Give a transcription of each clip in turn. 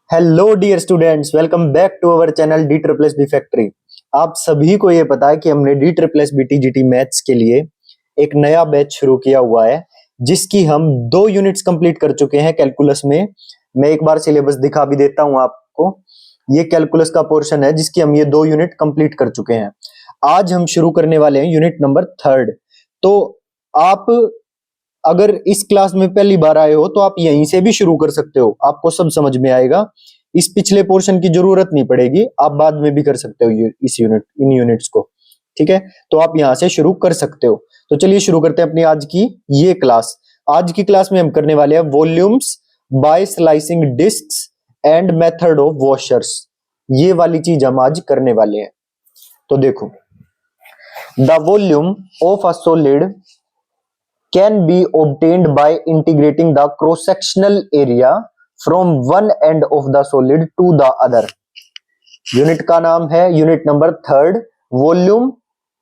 Hello dear students, welcome back to our channel D triple S B factory. आप सभी को ये पता है कि हमने D triple S B TGT maths के लिए एक नया बैच शुरू किया हुआ है, जिसकी हम 2 यूनिट्स कंप्लीट कर चुके हैं कैलकुलस में। मैं एक बार सिलेबस दिखा भी देता हूं आपको। ये कैलकुलस का पोर्शन है जिसकी हम ये 2 यूनिट कंप्लीट कर चुके हैं। आज हम शुरू करने वाले हैं यूनिट नंबर 3। तो आप अगर इस क्लास में पहली बार आए हो तो आप यहीं से भी शुरू कर सकते हो, आपको सब समझ में आएगा। इस पिछले पोर्शन की जरूरत नहीं पड़ेगी, आप बाद में भी कर सकते हो इन यूनिट्स को। ठीक है, तो आप यहां से शुरू कर सकते हो। तो चलिए शुरू करते हैं अपनी आज की ये क्लास। आज की क्लास में हम करने वाले हैं volumes by slicing discs and method of washers. ये वाली चीज हम आज करने वाले हैं। तो देखो, the volume of a solid can be obtained by integrating the cross-sectional area from one end of the solid to the other। Unit का नाम है unit number 3, volume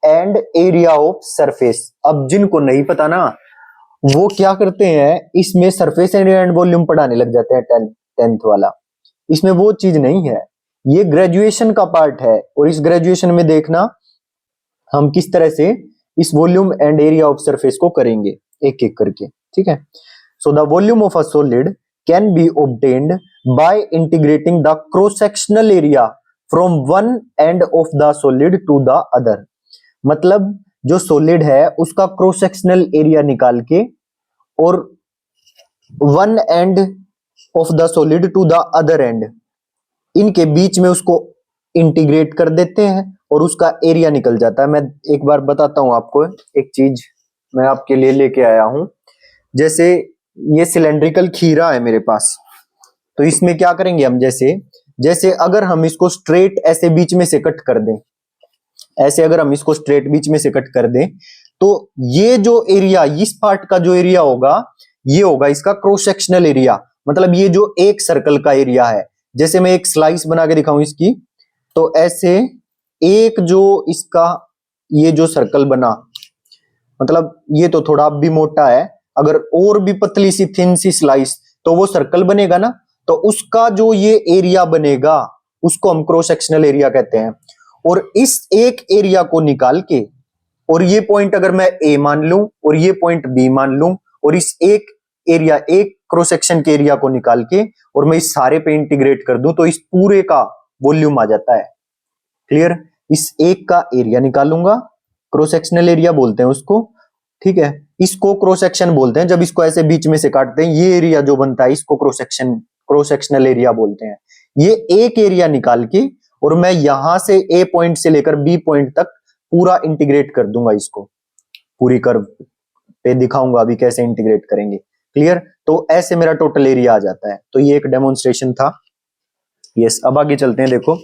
and area of surface. अब जिनको नहीं पता ना, वो क्या करते हैं, इसमें सरफेस एरिया एंड वॉल्यूम पढ़ाने लग जाते हैं 10th वाला। इसमें वो चीज नहीं है, ये ग्रेजुएशन का पार्ट है। और इस ग्रेजुएशन में देखना हम किस तरह से इस volume and area of surface को करेंगे एक एक करके। ठीक है, so the volume of a solid can be obtained by integrating the cross sectional area from one end of the solid to the other. मतलब जो सॉलिड है उसका क्रॉस सेक्शनल एरिया निकाल के और one end of the solid to the other end, इनके बीच में उसको इंटीग्रेट कर देते हैं और उसका एरिया निकल जाता है। मैं एक बार बताता हूं आपको, एक चीज मैं आपके लिए लेके आया हूं। जैसे ये सिलेंड्रिकल खीरा है मेरे पास, तो इसमें क्या करेंगे हम, जैसे अगर हम इसको स्ट्रेट ऐसे बीच में से कट कर दें, ऐसे अगर हम इसको स्ट्रेट बीच में से कट कर दें, तो ये जो एरिया, इस पार्ट का जो एरिया होगा, ये होगा इसका क्रॉस सेक्शनल एरिया। मतलब ये जो एक सर्कल का एरिया है, जैसे मैं एक स्लाइस बना के दिखाऊं इसकी, तो ऐसे एक जो इसका ये जो सर्कल बना, मतलब ये तो थोड़ा भी मोटा है, अगर और भी पतली सी थिन सी स्लाइस तो वो सर्कल बनेगा ना, तो उसका जो ये एरिया बनेगा उसको हम क्रॉस सेक्शनल एरिया कहते हैं। और इस एक एरिया को निकाल के, और ये पॉइंट अगर मैं ए मान लूं और ये पॉइंट बी मान लूं, और इस एक एरिया, एक क्रॉस सेक्शन के एरिया को निकाल के और मैं इस सारे पे इंटीग्रेट कर दूं, तो इस पूरे का वॉल्यूम आ जाता है। क्लियर? इस एक का एरिया निकालूंगा, क्रॉस सेक्शनल एरिया बोलते हैं उसको। ठीक है, इसको क्रॉस सेक्शन बोलते हैं। जब इसको ऐसे बीच में से काटते हैं, ये एरिया जो बनता है इसको क्रॉस सेक्शनल एरिया बोलते हैं। ये एक एरिया निकाल के और मैं यहां से ए पॉइंट से लेकर बी पॉइंट तक पूरा इंटीग्रेट कर दूंगा, इसको पूरी कर्व पे दिखाऊंगा अभी कैसे इंटीग्रेट करेंगे। क्लियर? तो ऐसे मेरा टोटल एरिया आ जाता है। तो ये एक डेमोन्स्ट्रेशन था। यस, अब आगे चलते हैं। देखो,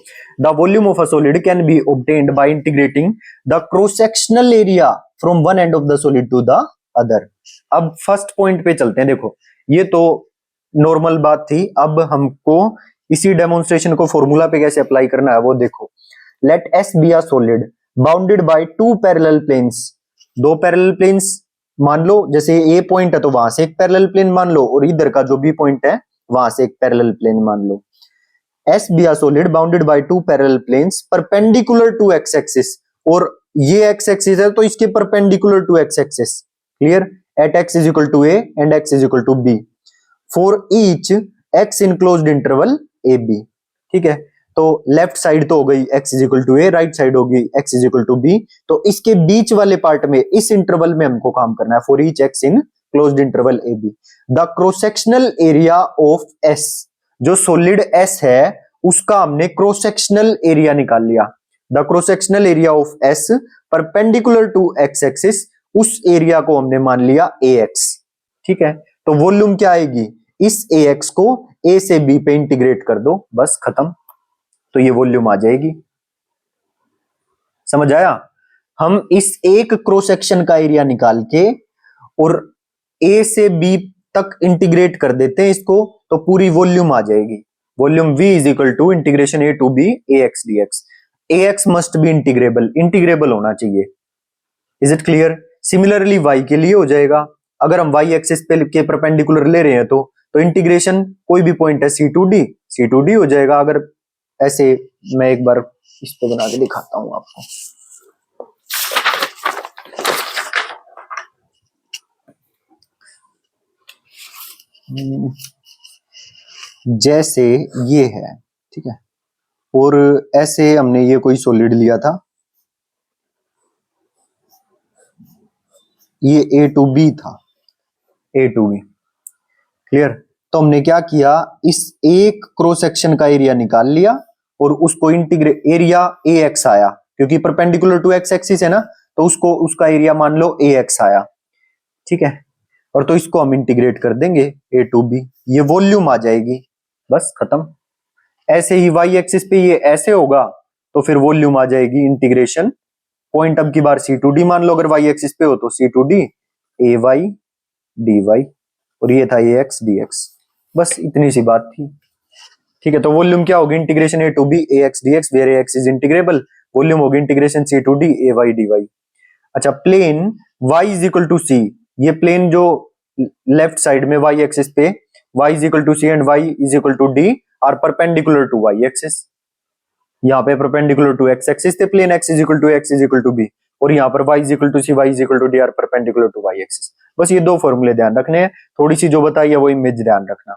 the volume of a solid can be obtained by integrating the cross sectional area from one end of the solid to the other. अब फर्स्ट पॉइंट पे चलते हैं। देखो, ये तो नॉर्मल बात थी। अब हमको इसी डेमोन्स्ट्रेशन को फॉर्मूला पे कैसे अप्लाई करना है वो देखो। Let S be a solid bounded by two parallel planes. दो पैरेलल प्लेन्स मान लो, जैसे ए पॉइंट है तो वहां से एक पैरेलल प्लेन मान लो, और इधर का जो बी पॉइंट है वहां से एक पैरेलल प्लेन मान लो। S be a solid bounded by two parallel planes perpendicular to x axis, और ये x axis है तो इसके perpendicular to x axis। Clear? At x is equal to a and x is equal to b for each x enclosed interval ab। ठीक है, तो left side तो हो गई x is equal to a, right side होगी x is equal to b। तो इसके बीच वाले पार्ट में, इस इंटरवल में हमको काम करना है। for each x in closed interval ab, the cross sectional area of s, जो सॉलिड S है उसका हमने क्रॉस सेक्शनल एरिया निकाल लिया। The cross sectional area of S perpendicular to x axis, उस एरिया को हमने मान लिया AX। ठीक है, तो वॉल्यूम क्या आएगी, इस AX को A से B पे इंटीग्रेट कर दो, बस खत्म। तो ये वॉल्यूम आ जाएगी। समझ आया? हम इस एक क्रॉस सेक्शन का एरिया निकाल के और A से B तक इंटीग्रेट कर देते हैं इसको, तो पूरी वॉल्यूम आ जाएगी। Volume V is equal to integration A to B AX dx। AX must be integrable होना चाहिए। Is it clear? Similarly Y के लिए हो जाएगा। अगर हम Y एक्सिस पे के परपेंडिकुलर ले रहे हैं तो तो इंटीग्रेशन कोई भी पॉइंट है C2D हो जाएगा। अगर ऐसे मैं एक बार इस पे बना के दिखाता हूं आपको। जैसे ये है, ठीक है, और ऐसे हमने ये कोई सॉलिड लिया था, ये A2B था, A2B, क्लियर। तो हमने क्या किया, इस एक क्रॉस सेक्शन का एरिया निकाल लिया और उसको इंटीग्रेट, एरिया AX आया क्योंकि परपेंडिकुलर टू X एक्सिस है ना, तो उसको उसका एरिया मान लो AX आया, ठीक है। और तो इसको हम इंटीग्रेट कर देंगे A2B, ये वॉल्यूम आ जाएगी, बस खत्म। ऐसे ही Y एक्सिस पे ये ऐसे होगा तो फिर वॉल्यूम आ जाएगी, इंटीग्रेशन पॉइंट अब की बार C2D मान लो, अगर Y एक्सिस पे हो तो C2D AY dy, और ये था AX dx, बस इतनी सी बात थी, ठीक है। तो वॉल्यूम क्या होगी, integration A2B AX dx, where AX is integrable, volume होगी इंटीग्रेशन C2D AY dy। अच्छा, plane y is equal to C, ये प्लेन जो लेफ्ट साइड में y एक्सिस पे y is equal to C and y is equal to D are perpendicular to y axis. यहाँ पे perpendicular to x axis थे plane x is equal to B, और यहाँ पर y is equal to C, y is equal to D are perpendicular to y axis. बस ये दो फॉर्मूले ध्यान रखने हैं, थोड़ी सी जो बताई है वो इमेज ध्यान रखना।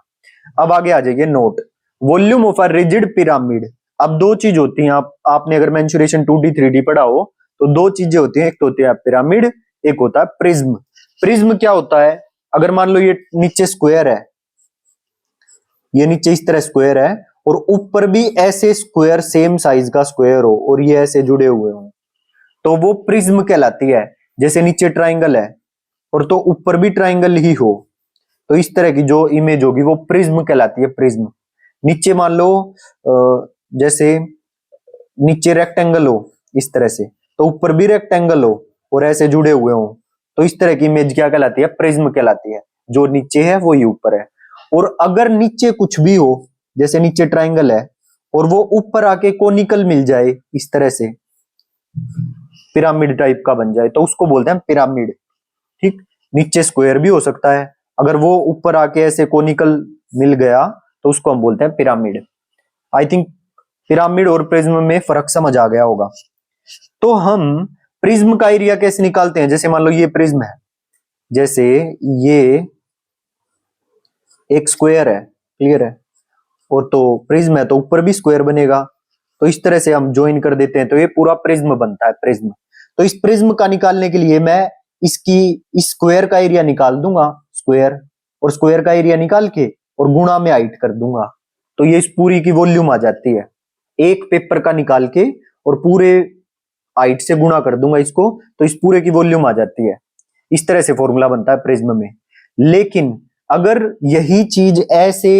अब आगे आ जाइए, note volume of a rigid pyramid. अब दो चीज होती हैं, आपने अगर मेंसुरेशन 2D 3D पढ़ा हो तो दो चीजें होती हैं, एक तो होती है पिरामिड, एक होता है प्रिज्म। प्रिज्म क्या होता है, अगर मान लो ये नीचे स्क्वायर है, ये नीचे इस तरह स्क्वायर है और ऊपर भी ऐसे स्क्वायर सेम साइज का स्क्वायर हो और ये ऐसे जुड़े हुए हो, तो वो प्रिज्म कहलाती है। जैसे नीचे ट्राइंगल है और तो ऊपर भी ट्राइंगल ही हो, तो इस तरह की जो इमेज होगी वो प्रिज्म कहलाती है, प्रिज्म। नीचे मान लो जैसे नीचे रेक्टेंगल हो इस तरह से, तो ऊपर भी रेक्टेंगल हो और ऐसे जुड़े हुए हो, तो इस तरह की इमेज क्या कहलाती है, प्रिज्म कहलाती है। जो नीचे है वो ही ऊपर है। और अगर नीचे कुछ भी हो, जैसे नीचे ट्राइंगल है और वो ऊपर आके कोनिकल मिल जाए इस तरह से, पिरामिड टाइप का बन जाए, तो उसको बोलते हैं पिरामिड, ठीक। नीचे स्क्वायर भी हो सकता है, अगर वो ऊपर आके ऐसे कोनिकल मिल गया तो उसको हम बोलते हैं पिरामिड। आई थिंक पिरामिड और प्रिज्म में फर्क समझ आ गया होगा। तो हम प्रिज्म का एरिया कैसे निकालते हैं, जैसे मान लो ये प्रिज्म है, जैसे ये एक स्क्वायर है, क्लियर है, और तो प्रिज्म है तो ऊपर भी स्क्वायर बनेगा, तो इस तरह से हम ज्वाइन कर देते हैं तो ये पूरा प्रिज्म बनता है, प्रिज्म। तो इस प्रिज्म का निकालने के लिए मैं इसकी इस स्क्वायर का एरिया निकाल दूंगा, स्क्वायर, और स्क्वायर का एरिया निकाल के और गुणा में हाइट कर दूंगा, तो ये इस पूरी की वॉल्यूम आ जाती है। एक पेपर का निकाल के और पूरे हाइट से गुणा कर दूंगा इसको, तो इस पूरे की वॉल्यूम आ जाती है। इस तरह से फॉर्मूला बनता है प्रिज्म में। लेकिन अगर यही चीज ऐसे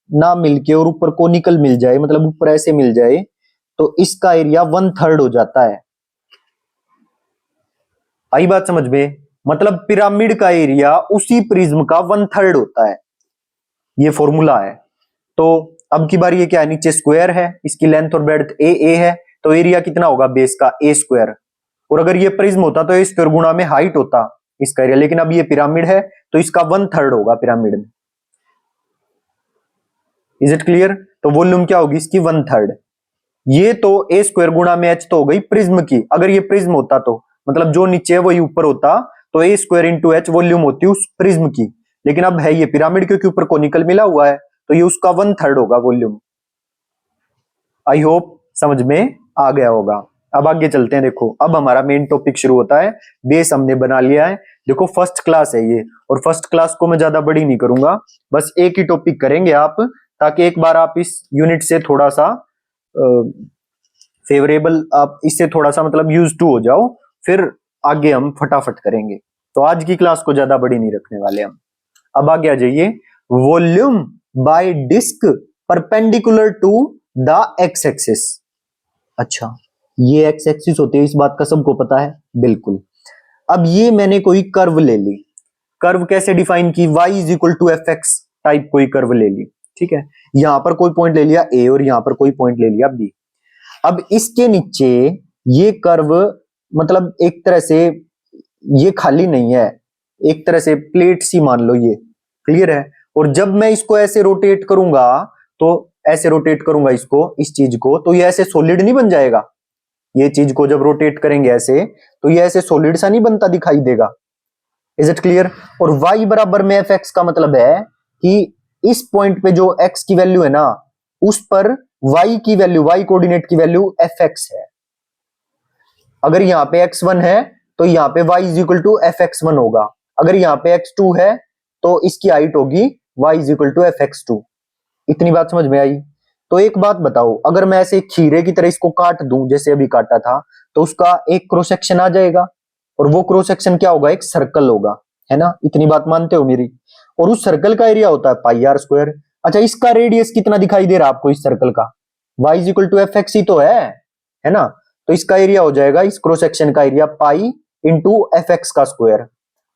ना मिलके और ऊपर कोनिकल मिल जाए, मतलब ऊपर ऐसे मिल जाए, तो इसका एरिया 1/3 हो जाता है। आई बात समझ में, मतलब पिरामिड का एरिया उसी प्रिज्म का 1/3 होता है, ये फॉर्मूला है। तो अब की बार ये क्या है, नीचे स्क्वायर है, इसकी लेंथ और ब्रेड्थ ए है, तो एरिया कितना होगा बेस का, ए स्क्वायर। और अगर ये प्रिज्म होता तो ए स्क्वायर गुणा में हाइट होता इसका एरिया, लेकिन अब ये पिरामिड है तो इसका 1/3 होगा पिरामिड में। Is it clear. तो वॉल्यूम क्या होगी इसकी, 1/3। ये तो ए स्क्वायर गुणा में एच तो हो गई प्रिज्म की, अगर ये प्रिज्म होता तो मतलब जो नीचे है वही ऊपर होता, तो ए स्क्वायर इंटू एच वॉल्यूम होती उस प्रिज्म की। लेकिन अब है ये पिरामिड क्योंकि ऊपर कोनिकल मिला हुआ है, तो ये उसका 1/3 होगा वॉल्यूम। आई होप समझ में आ गया होगा। अब आगे चलते हैं, देखो अब हमारा मेन टॉपिक शुरू होता है। बेस हमने बना लिया है, देखो फर्स्ट क्लास है ये, और फर्स्ट क्लास को मैं ज्यादा बड़ी नहीं करूंगा, बस एक ही टॉपिक करेंगे आप, ताकि एक बार आप इस यूनिट से थोड़ा सा फेवरेबल, आप इससे थोड़ा सा मतलब यूज टू हो जाओ, फिर आगे हम फटाफट करेंगे। तो आज की क्लास को ज्यादा बड़ी नहीं रखने वाले हम। अब आगे आ जाइए, volume by disc perpendicular to the X axis. अच्छा, ये एक्स एक्सिस होती है, इस बात का सबको पता है, बिल्कुल। अब ये मैंने कोई कर्व ले ली, कर्व कैसे डिफाइन की, y is equal to F X type कोई कर्व ले ली, ठीक है। यहां पर कोई पॉइंट ले लिया a और यहां पर कोई पॉइंट ले लिया b। अब इसके नीचे ये कर्व मतलब एक तरह से ये खाली नहीं है, एक तरह से प्लेट सी मान लो ये, क्लियर है। और जब मैं इसको ऐसे रोटेट करूंगा, तो ऐसे रोटेट करूंगा इसको, इस चीज को, तो ये ऐसे सॉलिड नहीं बन जाएगा। ये चीज को जब रोटेट करेंगे ऐसे, तो ये ऐसे सॉलिड सा नहीं बनता दिखाई देगा। Is it clear? और y बराबर में एफ एक्स का मतलब है कि इस पॉइंट पे जो x की वैल्यू है ना, उस पर y की वैल्यू, y कोऑर्डिनेट की वैल्यू एफ एक्स है। अगर यहाँ पे x1 है तो यहाँ पे y is equal to F X one होगा। अगर यहाँ पे x2 है तो इसकी हाइट होगी y is equal to F X two. इतनी बात समझ में आई? तो एक बात बताओ, अगर मैं ऐसे खीरे की तरह इसको काट दूं जैसे अभी काटा था, तो उसका एक क्रॉस सेक्शन आ जाएगा, और वो क्रॉस सेक्शन क्या होगा? एक सर्कल होगा, है ना? इतनी बात मानते हो मेरी? और उस सर्कल का एरिया होता है पाई आर स्क्वायर। अच्छा, इसका रेडियस कितना दिखाई दे रहा है आपको इस सर्कल का? y is equal to F X ही तो है ना? तो इसका एरिया हो जाएगा, इस क्रॉस सेक्शन का area pi into F X का स्क्वायर।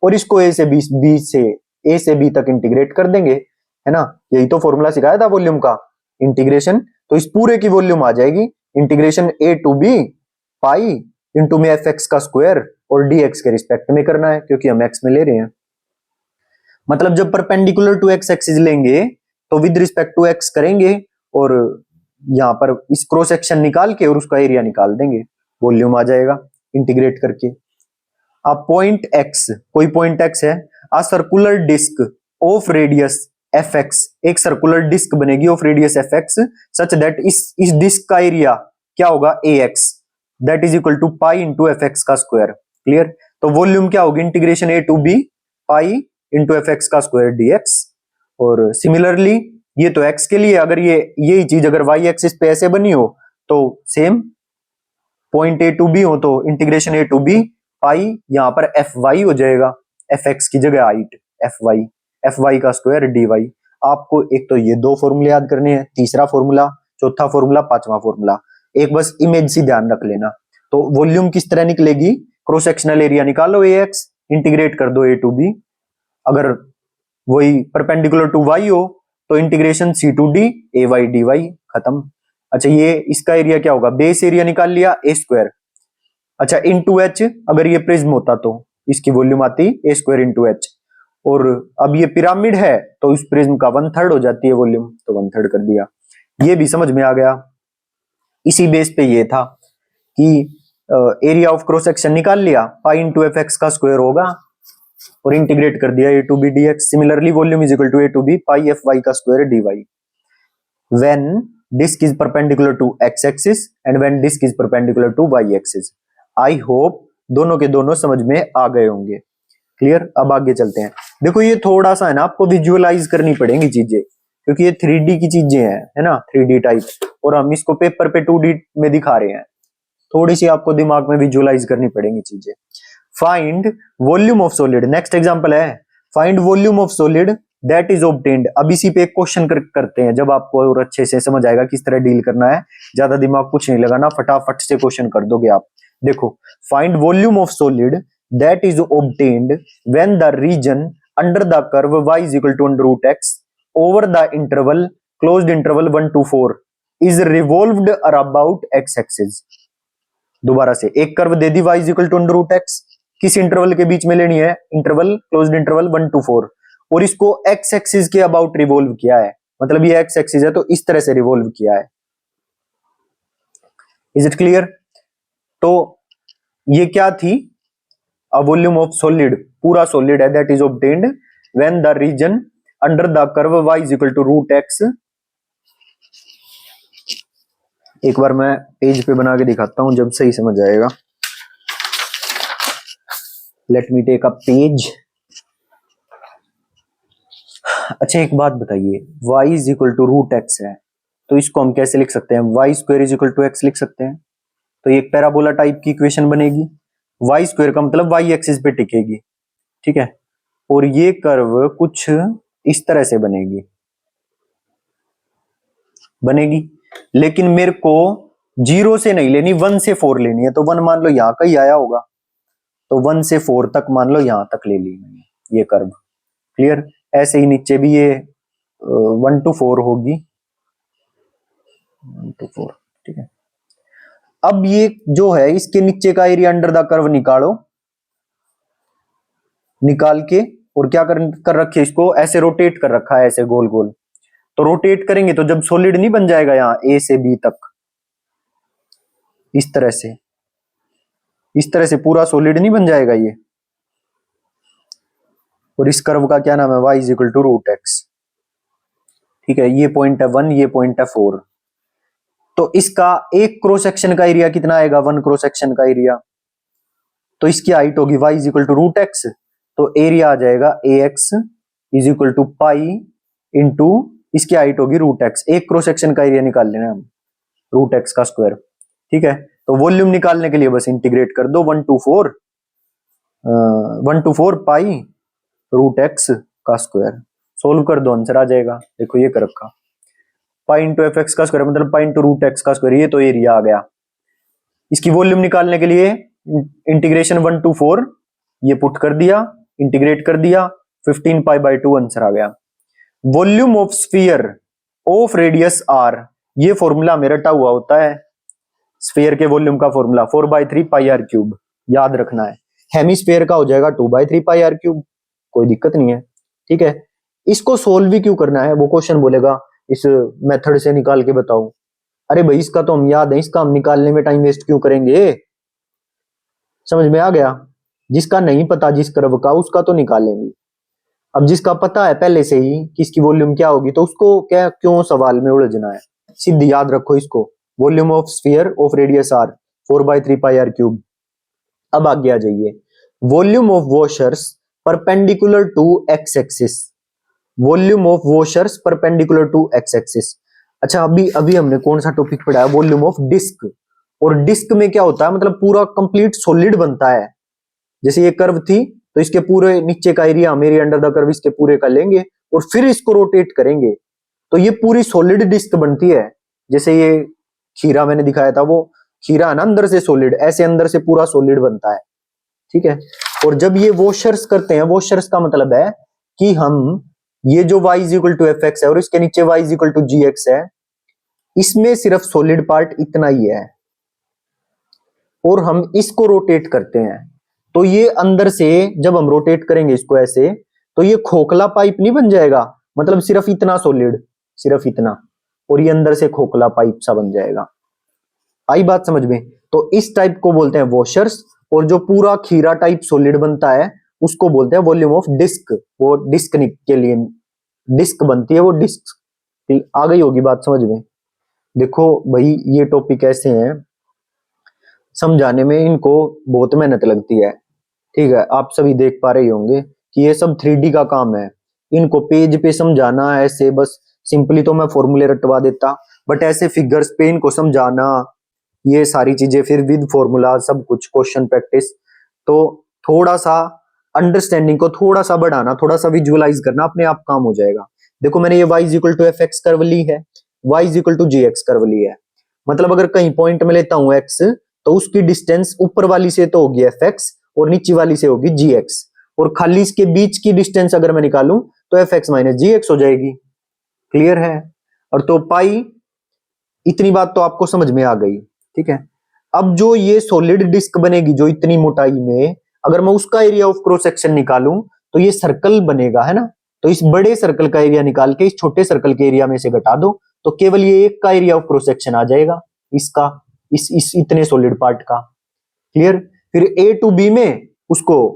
और इसको ए से बी तक इंटीग्रेट कर देंगे, है ना? यही तो फॉर्मूला सिखाया था वॉल्यूम का, इंटीग्रेशन। तो इस पूरे की वॉल्यूम आ जाएगी integration A to B pi into में एफ एक्स का स्क्वायर, और डीएक्स के रिस्पेक्ट में करना है क्योंकि हम एक्स में ले रहे हैं। मतलब जब परपेंडिकुलर टू एक्स एक्सिस लेंगे तो विद रिस्पेक्ट टू एक्स करेंगे, और यहां पर इस क्रॉस सेक्शन निकाल के और उसका एरिया निकाल देंगे, वॉल्यूम आ जाएगा इंटीग्रेट करके। अब पॉइंट एक्स, कोई पॉइंट एक्स है, a circular disc of radius F X, एक सर्कुलर डिस्क बनेगी of radius F X such that इस डिस्क का एरिया क्या होगा? A X, that is equal to pi into F X का square. Clear? तो volume क्या होगी? Integration A to B pi into F X का स्क्वायर डीएक्स। और सिमिलरली ये तो एक्स के लिए, अगर यही चीज अगर वाई एक्सिस पे ऐसे बनी हो तो same point A to B हो तो integration A to B pi, यहां पर एफ वाई हो जाएगा, एफ एक्स की जगह हाइट एफ वाई का स्क्वायर डी वाई। आपको एक तो ये दो फॉर्मूले याद करने हैं, तीसरा फॉर्मूला, चौथा फॉर्मूला, पांचवा फॉर्मूला। एक बस इमेज सी ध्यान रख लेना। तो वॉल्यूम किस तरह निकलेगी? क्रॉस सेक्शनल एरिया निकालो ए एक्स, इंटीग्रेट कर दो ए टू बी, अगर वही परपेंडिकुलर टू वाई हो तो integration C to D A Y D Y, खत्म। अच्छा, ये इसका एरिया क्या होगा? बेस एरिया निकाल लिया ए स्क्वायर। अच्छा, इंटू एच, अगर ये प्रिज्म होता तो इसकी वॉल्यूम आती ए स्क्वायर इंटू एच, और अब ये पिरामिड है तो इस प्रिज्म का 1/3 हो जाती है वॉल्यूम, तो 1/3 कर दिया। ये भी समझ में आ गया। इसी बेस पे ये था कि एरिया ऑफ क्रॉस सेक्शन निकाल लिया, पाई इंटू एफ एक्स का स्क्वायर होगा, और इंटीग्रेट कर दिया A to B D X. Similarly volume is equal to A to B pi F Y का square D Y when disk is perpendicular to x axis and when disk is perpendicular to y axis। I hope दोनों के दोनों समझ में आ गए होंगे। Clear? अब आगे चलते हैं। देखो ये थोड़ा सा है ना, आपको विजुअलाइज करनी पड़ेंगी चीजें, क्योंकि ये 3D की चीजें हैं, है ना, 3D टाइप, और हम इसको पेपर पे 2D में दिखा रहे हैं। थोड़ी सी आपको दिमाग में विजुअलाइज करनी पड़ेंगी चीजें। Find volume of solid, next example है, find volume of solid that is obtained. अब इसी पे एक क्वेश्चन करते हैं, जब आपको और अच्छे से समझ आएगा किस तरह डील करना है, ज्यादा दिमाग कुछ नहीं लगाना, फटाफट से क्वेश्चन कर दोगे आप। देखो, find volume of solid that is obtained when the region under the curve y is equal to under root x over the interval closed interval 1 to 4 is revolved about x axis। दोबारा से एक curve they the y is equal to under root x, किस interval के बीच में लेनी है? Interval closed interval 1 to 4, और इसको x एक्सिस के अबाउट रिवॉल्व किया है, मतलब ये x एक्सिस है तो इस तरह से रिवॉल्व किया है। Is it clear? तो ये क्या थी? अ वॉल्यूम ऑफ सॉलिड, पूरा सॉलिड है, that is obtained when the region under the curve y is equal to root x। एक बार मैं पेज पे बना के दिखाता हूं जब सही समझ आएगा। Let me take a page. अच्छा, एक बात बताइए, y is equal to root X है तो इसको हम कैसे लिख सकते हैं? y square is equal to X लिख सकते हैं। तो ये एक पैराबोला टाइप की इक्वेशन बनेगी। y स्क्वायर का मतलब y एक्सिस पे टिकेगी, ठीक है, और ये कर्व कुछ इस तरह से बनेगी, लेकिन मेरे को 0 से नहीं लेनी, 1 से 4 लेनी है। तो 1 मान लो यहां का ही आया होगा, तो 1 से 4 तक मान लो यहां तक ले ली मैंने ये कर्व। क्लियर? ऐसे ही नीचे भी ये 1 to 4 होगी, 1 to 4, ठीक है। अब ये जो है इसके नीचे का एरिया अंडर द कर्व निकालो, निकाल के और क्या कर रखे, इसको ऐसे रोटेट कर रखा है, ऐसे गोल गोल। तो रोटेट करेंगे तो जब सॉलिड नहीं बन जाएगा यहाँ ए से बी तक, इस तरह से पूरा सॉलिड नहीं बन जाएगा ये। और इस कर्व का क्या नाम है, y is equal to root X. ठीक है, ये पॉइंट है 1, ये पॉइंट है 4। तो इसका एक क्रॉस सेक्शन का एरिया कितना आएगा, 1 क्रॉस सेक्शन का एरिया। तो इसकी हाइट होगी y is equal to root x, तो एरिया आ जाएगा ax is equal to pi into इसकी हाइट होगी रूट एक्स। एक क्रॉस सेक्शन का एरिया निकाल लेना हम, रूट एक्स का स्क्वायर। ठीक है, तो वॉल्यूम निकालने के लिए बस इंटीग्रेट कर दो, 1 टू 4 पाई रूट एक्स का स्क्वायर। सोल्व कर दो, आंसर आ जाएगा। देखो ये कर रखा, पाई इंटू एफ एक्स का स्क्वायर मतलब पाई इंटू रूट एक्स का स्क्वायर, ये तो एरिया आ गया। इसकी वॉल्यूम निकालने के लिए इंटीग्रेशन 1 टू 4 ये पुट कर दिया, इंटीग्रेट कर दिया, 15 पाई बाई 2 आंसर आ गया। Volume of sphere of radius r, ये फॉर्मूला में रटा हुआ होता है स्फीयर के वॉल्यूम का फॉर्मूला, 4/3 पाई आर क्यूब, याद रखना है। हेमिस्फीयर का हो जाएगा 2/3 पाई आर क्यूब, कोई दिक्कत नहीं है। ठीक है, इसको सोल्व भी क्यों करना है, वो क्वेश्चन बोलेगा इस मेथड से निकाल के बताओ। अरे भाई इसका तो हम याद है, इसका हम निकालने में टाइम वेस्ट क्यों करेंगे। समझ में आ गया, जिसका नहीं पता जिस कर्व का, उसका तो निकालेंगे। अब जिसका पता है पहले से ही कि इसकी वॉल्यूम क्या होगी, तो उसको क्या क्यों सवाल में उलझना है, सीधी याद रखो इसको। Volume of sphere of radius r 4/3 pi r cube. अब आगे आ जाइए, volume of washers perpendicular to x axis, volume of washers perpendicular to x axis. अच्छा, अभी हमने कौन सा टॉपिक पढ़ा है, वॉल्यूम ऑफ डिस्क। और डिस्क में क्या होता है, मतलब पूरा कंप्लीट सॉलिड बनता है। जैसे ये कर्व थी तो इसके पूरे नीचे का एरिया हम एरिया अंडर द कर्व इसके पूरे का लेंगे और फिर इसको रोटेट करेंगे तो ये पूरी सॉलिड डिस्क बनती है। जैसे ये खीरा मैंने दिखाया था, वो खीरा है ना अंदर से सॉलिड, ऐसे अंदर से पूरा सॉलिड बनता है। ठीक है, और जब ये वॉशर्स करते हैं, वॉशर्स का मतलब है कि हम ये जो y is equal to F x है और इसके नीचे y is equal to ji x है, इसमें सिर्फ सॉलिड पार्ट इतना ही है और हम इसको रोटेट करते हैं। तो ये अंदर से जब हम रोटेट करेंगे इसको ऐसे, तो ये खोखला पाइप नहीं बन जाएगा, मतलब सिर्फ इतना सॉलिड, सिर्फ इतना, और ये अंदर से खोखला पाइप सा बन जाएगा। आई बात समझ में। तो इस टाइप को बोलते हैं वॉशर्स, और जो पूरा खीरा टाइप सॉलिड बनता है उसको बोलते हैं वॉल्यूम ऑफ डिस्क। वो डिस्क के लिए डिस्क बनती है, वो डिस्क। आ गई होगी बात समझ में। देखो भाई ये टॉपिक ऐसे हैं, समझाने में इनको बहुत मेहनत लगती है। ठीक है, आप सभी देख पा रहे होंगे कि ये सब 3D का काम है, इनको पेज पे समझाना ऐसे बस सिंपली तो मैं फॉर्मूले रटवा देता, बट ऐसे फिगर्स पे इनको समझाना, ये सारी चीजें फिर विद फॉर्मूला सब कुछ, क्वेश्चन प्रैक्टिस, तो थोड़ा सा अंडरस्टैंडिंग को थोड़ा सा बढ़ाना, थोड़ा सा विजुअलाइज करना, अपने आप काम हो जाएगा। देखो मैंने ये y is equal to F X curve ली है, y is equal to ji X curve ली है, मतलब अगर कहीं पॉइंट में लेता हूं x, तो उसकी डिस्टेंस ऊपर वाली से तो होगी एफ एक्स और नीचे वाली से होगी जी एक्स, और खाली इसके बीच की डिस्टेंस अगर मैं निकालूं तो एफ एक्स माइनस जी एक्स हो जाएगी। क्लियर है, और तो पाई, इतनी बात तो आपको समझ में आ गई। ठीक है, अब जो ये सॉलिड डिस्क बनेगी जो इतनी मोटाई में, अगर मैं उसका एरिया ऑफ क्रॉस सेक्शन निकालूं तो ये सर्कल बनेगा, है ना। तो इस बड़े सर्कल का एरिया निकाल के इस छोटे सर्कल के एरिया में से घटा दो तो केवल ये एक का एरिया ऑफ क्रॉस सेक्शन आ जाएगा, इसका, इस इतने सॉलिड पार्ट का। क्लियर, फिर ए टू बी में उसको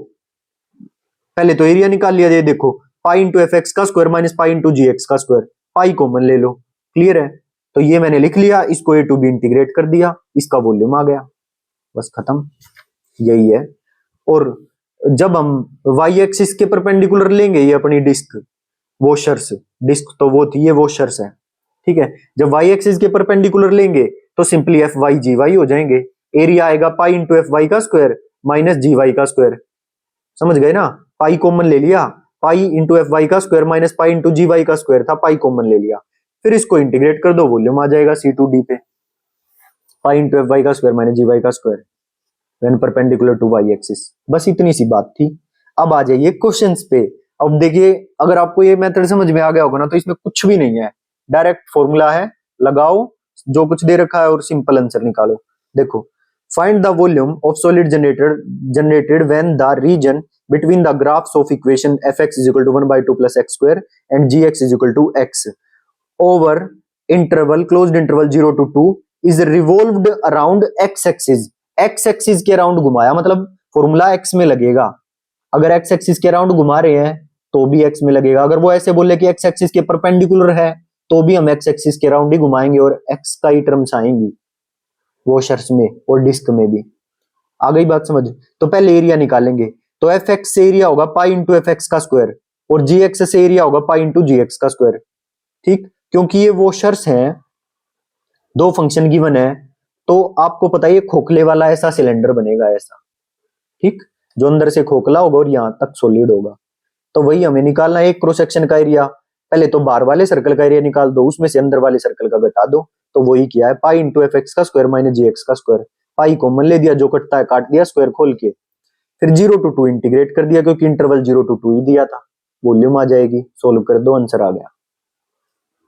पहले तो एरिया निकाल लिया, ये देखो पाई इंटू एफ एक्स का स्क्वायर माइनस पाई इंटू जी एक्स का स्क्वायर, पाई कॉमन ले लो। क्लियर है, तो ये मैंने लिख लिया, इसको ए टू बी इंटीग्रेट कर दिया, इसका वॉल्यूम आ गया, बस खत्म, यही है। और जब हम वाई एक्सिस के परपेंडिकुलर लेंगे ये अपनी डिस्क, वॉशर्स, डिस्क तो वो थी, ये वॉशर्स है। ठीक है, जब वाई एक्सिस के परपेंडिकुलर लेंगे तो सिंपली एफ वाई जी वाई हो जाएंगे, एरिया आएगा पाई इंटू एफ वाई का स्क्वायर माइनस जी वाई का स्क्वायर। समझ गए ना, पाई कॉमन ले लिया, पाई इंटू एफ वाई का स्क्वायर माइनस पाई इंटू जी वाई का स्क्वायर था, पाई कॉमन ले लिया, फिर इसको इंटीग्रेट कर दो, वॉल्यूम आ जाएगा सी टू डी पे, पाई इंटू एफ वाई का स्क्वायर माइनस जी वाई का square when perpendicular to y axis. बस इतनी सी बात थी। अब आ जाइए क्वेश्चंस पे। अब देखिए, अगर आपको ये मेथड समझ में आ गया होगा ना, तो इसमें कुछ भी नहीं है, डायरेक्ट फॉर्मूला है, लगाओ जो कुछ दे रखा है और सिंपल आंसर निकालो। देखो, find the volume of solid generated when the region between the graphs of equation fx is equal to 1 by 2 plus x square and gx is equal to x over interval closed interval 0 to 2 is revolved around x axis. x axis के around घुमाया, मतलब formula x में लगेगा। अगर x axis के around घुमा रहे हैं तो भी x में लगेगा। अगर वो ऐसे बोले कि x एक्सिस के परपेंडिकुलर है तो भी हम x एक्सिस के अराउंड ही घुमाएंगे और x का ही टर्म्स आएंगी वॉशर्स में और डिस्क में भी। आ गई बात समझ? तो पहले एरिया निकालेंगे, तो एफ एक्स से एरिया होगा पाई इंटू एफ एक्स का स्क्वायर और जी एक्स से एरिया होगा पाई इंटू जी एक्स का स्क्वायर। ठीक, क्योंकि ये वॉशर्स हैं, दो फंक्शन गिवन है, तो आपको पता है ये खोखले वाला ऐसा सिलेंडर बनेगा ऐसा। ठीक, जो अंदर से खोखला होगा और यहां तक सॉलिड होगा। तो वही हमें निकालना है, एक क्रॉस सेक्शन का एरिया। पहले तो बाहर वाले सर्कल का एरिया निकाल दो, उसमें से अंदर वाले सर्कल का घटा दो। तो वही किया है, पाई इंटू एफ एक्स का स्क्वायर माइनस जी एक्स का स्क्वायर। पाई कॉमन ले दिया, जो कटता है काट दिया, स्क्वायर खोल के फिर 0 to 2 इंटीग्रेट कर दिया, क्योंकि इंटरवल 0 to 2 ही दिया था। वॉल्यूम आ जाएगी, सोल्व कर दो, आंसर आ गया।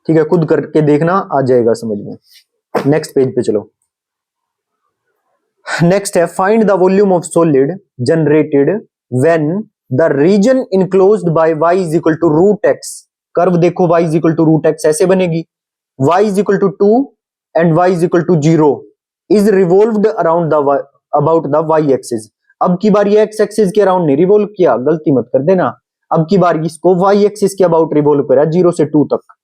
ठीक है, खुद करके देखना, आ जाएगा समझ में। नेक्स्ट पेज पे चलो। नेक्स्ट है find the volume of solid generated when the region enclosed by y is equal to root x. Curve देखो, y is equal to root x ऐसे बनेगी, y is equal to 2 and y is equal to 0 is revolved around the about the y axis. अब की बार ये x axis के around नहीं revolve किया, गलती मत कर देना। अब की बार इसको y एक्सिस के अबाउट रिवॉल्व करा 0 से 2 तक।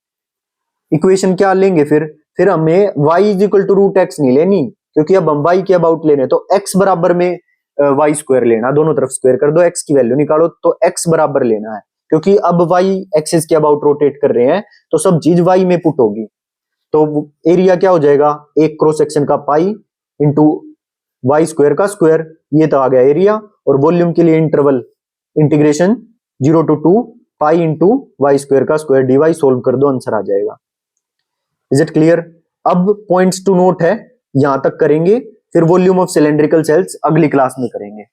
इक्वेशन क्या लेंगे फिर हमें y is equal to root x नहीं लेनी, क्योंकि अब हम y के अबाउट लेने, तो x बराबर में y स्क्वायर लेना, दोनों तरफ स्क्वायर कर दो, x की वैल्यू निकालो, तो x बराबर लेना है, क्योंकि अब y एक्सिस के अबाउट रोटेट कर रहे हैं तो सब चीज y में पुट होगी। तो एरिया क्या हो जाएगा, एक क्रॉस सेक्शन का पाई इंटू वाई स्क्वायर का स्क्वायर, ये तो आ गया एरिया। और वॉल्यूम के लिए interval integration 0 to 2 pi into y square का स्क्वायर dy, सोल्व कर दो, आंसर आ जाएगा। Is it clear? अब पॉइंट्स टू नोट है, यहां तक करेंगे, फिर वॉल्यूम ऑफ सिलेंड्रिकल सेल्स अगली क्लास में करेंगे।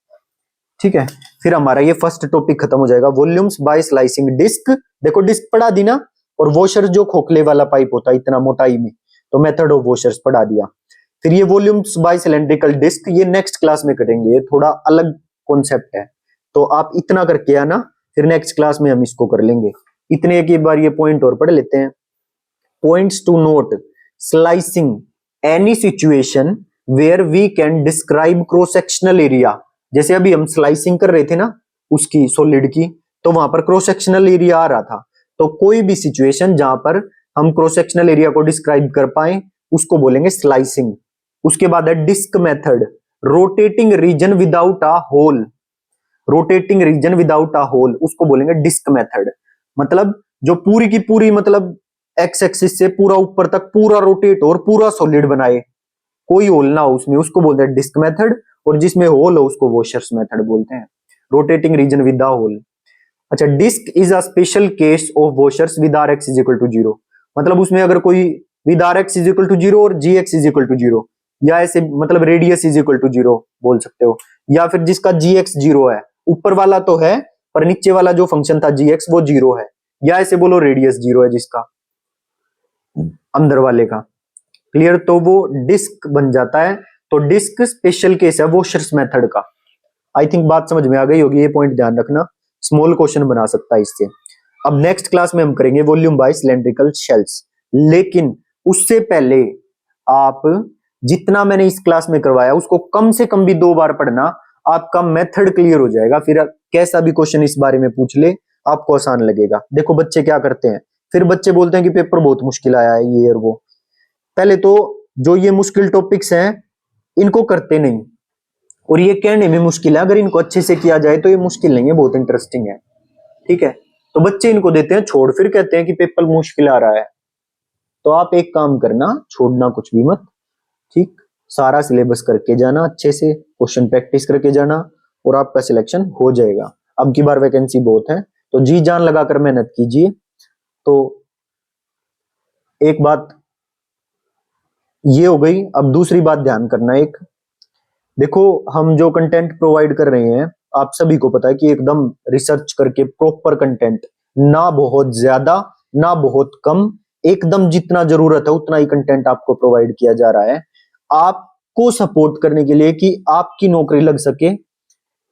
ठीक है, फिर हमारा ये फर्स्ट टॉपिक खत्म हो जाएगा। वॉल्यूम्स बाय स्लाइसिंग डिस्क, देखो डिस्क पढ़ा दी ना, और वॉशर जो खोखले वाला पाइप होता है इतना मोटाई में, तो मेथड ऑफ वॉशर्स पढ़ा दिया। फिर ये वॉल्यूम्स बाय सिलेंड्रिकल डिस्क, ये नेक्स्ट क्लास में करेंगे, ये थोड़ा अलग कॉन्सेप्ट है, तो आप इतना करके आना, फिर नेक्स्ट क्लास में हम इसको कर लेंगे। इतने की बार ये पॉइंट और पढ़ लेते हैं। Points to note, slicing any situation where we can describe cross sectional area. जैसे अभी हम स्लाइसिंग कर रहे थे ना उसकी सॉलिड की, तो वहां पर क्रॉस सेक्शनल एरिया आ रहा था। तो कोई भी सिचुएशन जहां पर हम क्रॉस सेक्शनल एरिया को डिस्क्राइब कर पाए उसको बोलेंगे स्लाइसिंग। उसके बाद है disc method, rotating region without a hole, rotating region without a hole उसको बोलेंगे डिस्क मेथड। मतलब जो पूरी की पूरी, मतलब एक्स एक्सिस से पूरा ऊपर तक पूरा रोटेट और पूरा सॉलिड बनाए, कोई होल ना हो उसमें, उसको बोलते हैं डिस्क मेथड। और जिसमें होल हो उसको वॉशर्स मेथड बोलते हैं, rotating region with the hole. अच्छा, disc is a special case of washers with R X is equal to 0। मतलब उसमें अगर कोई with R X is equal to 0 और G X is equal to 0, या ऐसे मतलब रेडियस इज इक्वल टू 0 बोल सकते हो, या फिर जिसका जी एक्स 0 है, ऊपर वाला तो है पर नीचे वाला जो फंक्शन था जी एक्स वो 0 है, या ऐसे बोलो रेडियस 0 है जिसका अंदर वाले का। क्लियर? तो वो डिस्क बन जाता है। तो डिस्क स्पेशल केस है वॉशर्स मेथड का। आई थिंक बात समझ में आ गई होगी, ये पॉइंट ध्यान रखना, स्मॉल क्वेश्चन बना सकता है इससे। अब नेक्स्ट क्लास में हम करेंगे वॉल्यूम बाय सिलेंड्रिकल शेल्स, लेकिन उससे पहले आप जितना मैंने इस क्लास में करवाया उसको कम से कम भी 2 बार पढ़ना, आपका मेथड क्लियर हो जाएगा। फिर कैसा भी क्वेश्चन इस बारे में पूछ ले आपको आसान लगेगा। देखो बच्चे क्या करते हैं, फिर बच्चे बोलते हैं कि पेपर बहुत मुश्किल आया है ये और वो। पहले तो जो ये मुश्किल टॉपिक्स हैं इनको करते नहीं, और ये कहने में मुश्किल है, अगर इनको अच्छे से किया जाए तो ये मुश्किल नहीं है, बहुत इंटरेस्टिंग है। ठीक है, तो बच्चे इनको देते हैं छोड़, फिर कहते हैं कि पेपर मुश्किल आ रहा है। तो आप एक काम करना, छोड़ना कुछ भी मत, ठीक, सारा सिलेबस करके जाना, अच्छे से क्वेश्चन प्रैक्टिस करके जाना, और आपका सिलेक्शन हो जाएगा। अब की बार वैकेंसी बहुत है, तो जी जान लगाकर मेहनत कीजिए। तो एक बात ये हो गई। अब दूसरी बात ध्यान करना, एक देखो हम जो कंटेंट प्रोवाइड कर रहे हैं आप सभी को पता है कि एकदम रिसर्च करके प्रॉपर कंटेंट, ना बहुत ज्यादा ना बहुत कम, एकदम जितना जरूरत है उतना ही कंटेंट आपको प्रोवाइड किया जा रहा है, आपको सपोर्ट करने के लिए कि आपकी नौकरी लग सके।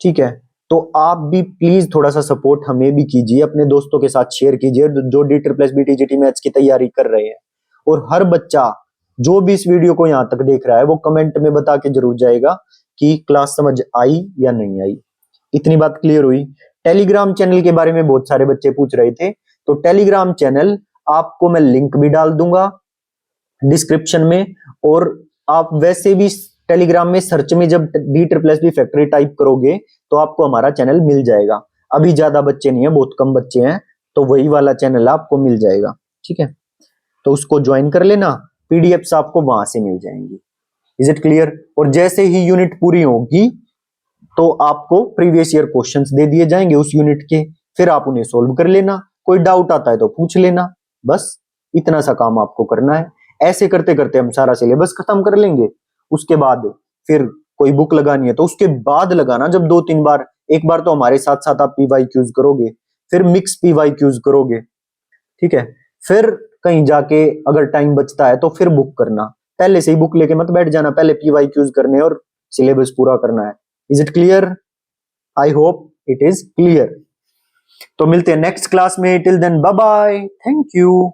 ठीक है, तो आप भी प्लीज थोड़ा सा सपोर्ट हमें भी कीजिए, अपने दोस्तों के साथ शेयर कीजिए जो D+BTGT मैथ्स की तैयारी कर रहे हैं। और हर बच्चा जो भी इस वीडियो को यहाँ तक देख रहा है वो कमेंट में बता के जरूर जाएगा कि क्लास समझ आई या नहीं आई। इतनी बात क्लियर हुई। टेलीग्राम चैनल के बारे में बहुत सारे बच्चे पूछ रहे थे, तो टेलीग्राम चैनल आपको मैं लिंक भी डाल दूंगा डिस्क्रिप्शन में। और आप वैसे भी टेलीग्राम में सर्च में जब D+B फैक्ट्री टाइप करोगे तो आपको हमारा चैनल मिल जाएगा। अभी ज्यादा बच्चे नहीं है, बहुत कम बच्चे हैं, तो वही वाला चैनल आपको मिल जाएगा, ठीक है। तो उसको ज्वाइन कर लेना, पीडीएफ्स आपको वहां से मिल जाएंगी। Is it clear? और जैसे ही यूनिट पूरी होगी तो आपको प्रीवियस ईयर क्वेश्चंस दे दिए जाएंगे उस यूनिट के, फिर आप उन्हें सोल्व कर लेना। कोई डाउट आता है तो पूछ लेना, बस इतना सा काम आपको करना है। ऐसे करते करते हम सारा सिलेबस खत्म कर लेंगे। उसके बाद फिर कोई बुक लगानी है तो उसके बाद लगाना, जब 2-3 बार, एक बार तो हमारे साथ साथ आप PYQs करोगे, फिर मिक्स PYQs करोगे, ठीक है। फिर कहीं जाके अगर टाइम बचता है तो फिर बुक करना, पहले से ही बुक लेके मत बैठ जाना, पहले PYQs करने और सिलेबस पूरा करना है। Is it clear? I hope it is clear. तो मिलते हैं नेक्स्ट क्लास में, till then bye bye, thank you.